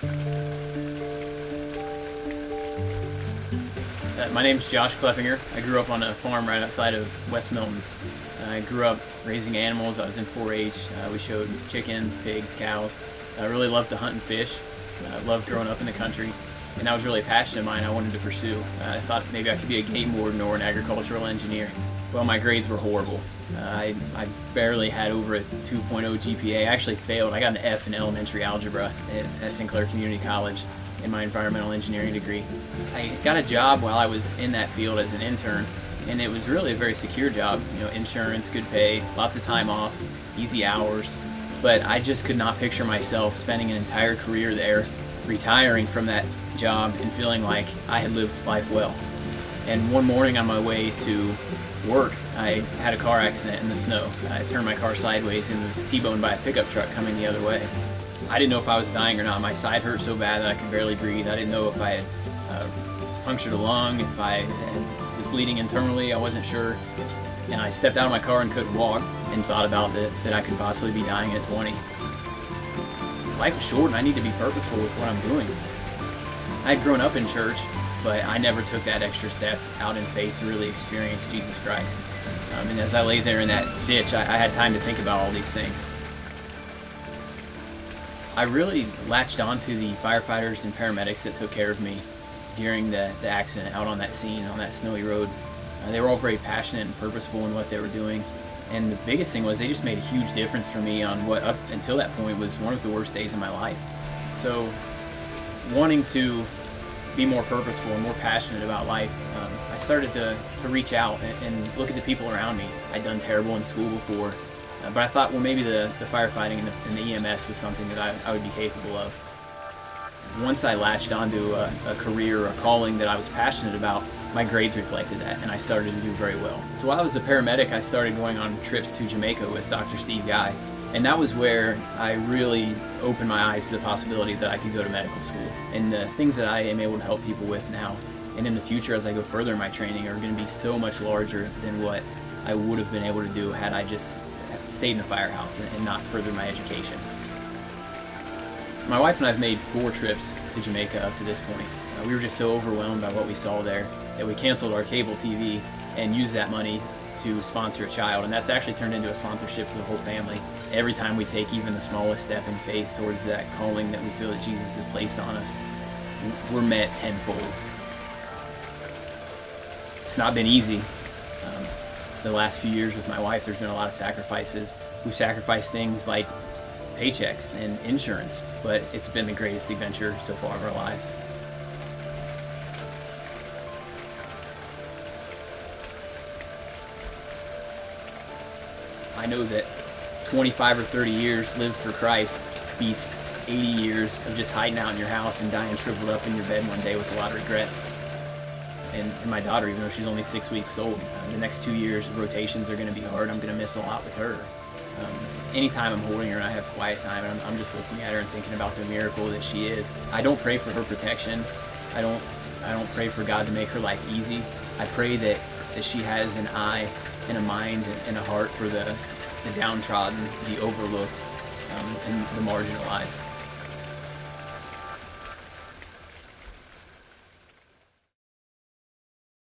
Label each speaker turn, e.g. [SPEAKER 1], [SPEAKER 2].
[SPEAKER 1] My name's Josh Kleppinger. I grew up on a farm right outside of West Milton. I grew up raising animals. I was in 4-H. We showed chickens, pigs, cows. I really loved to hunt and fish. I loved growing up in the country, and that was really a passion of mine I wanted to pursue. I thought maybe I could be a game warden or an agricultural engineer. Well, my grades were horrible. I barely had over a 2.0 GPA. I actually failed. I got an F in elementary algebra at Sinclair Community College in my environmental engineering degree. I got a job while I was in that field as an intern, and it was really a very secure job. You know, insurance, good pay, lots of time off, easy hours. But I just could not picture myself spending an entire career there, retiring from that job and feeling like I had lived life well. And one morning on my way to work, I had a car accident in the snow. I turned my car sideways and was T-boned by a pickup truck coming the other way. I didn't know if I was dying or not. My side hurt so bad that I could barely breathe. I didn't know if I had punctured a lung, if I was bleeding internally. I wasn't sure. And I stepped out of my car and couldn't walk and thought about that I could possibly be dying at 20. Life is short and I need to be purposeful with what I'm doing. I had grown up in church, but I never took that extra step out in faith to really experience Jesus Christ. And as I lay there in that ditch, I had time to think about all these things. I really latched onto the firefighters and paramedics that took care of me during the accident out on that scene, on that snowy road. They were all very passionate and purposeful in what they were doing. And the biggest thing was they just made a huge difference for me on what up until that point was one of the worst days of my life. So wanting to be more purposeful and more passionate about life, I started to reach out and look at the people around me. I'd done terrible in school before, but I thought, well, maybe the firefighting and the EMS was something that I would be capable of. Once I latched onto a career, a calling that I was passionate about, my grades reflected that, and I started to do very well. So while I was a paramedic, I started going on trips to Jamaica with Dr. Steve Guy, and that was where I really opened my eyes to the possibility that I could go to medical school. And the things that I am able to help people with now and in the future as I go further in my training are going to be so much larger than what I would have been able to do had I just stayed in a firehouse and not furthered my education. My wife and I have made 4 trips to Jamaica up to this point. We were just so overwhelmed by what we saw there that we canceled our cable TV and used that money to sponsor a child, and that's actually turned into a sponsorship for the whole family. Every time we take even the smallest step in faith towards that calling that we feel that Jesus has placed on us, we're met tenfold. It's not been easy. The last few years with my wife, there's been a lot of sacrifices. We've sacrificed things like paychecks and insurance, but it's been the greatest adventure so far of our lives. I know that 25 or 30 years lived for Christ beats 80 years of just hiding out in your house and dying shriveled up in your bed one day with a lot of regrets. And my daughter, even though she's only 6 weeks old, the next 2 years of rotations are going to be hard. I'm going to miss a lot with her. Anytime I'm holding her and I have quiet time, and I'm just looking at her and thinking about the miracle that she is. I don't pray for her protection. I don't pray for God to make her life easy. I pray that she has an eye and a mind and a heart for the downtrodden, the overlooked, and the marginalized.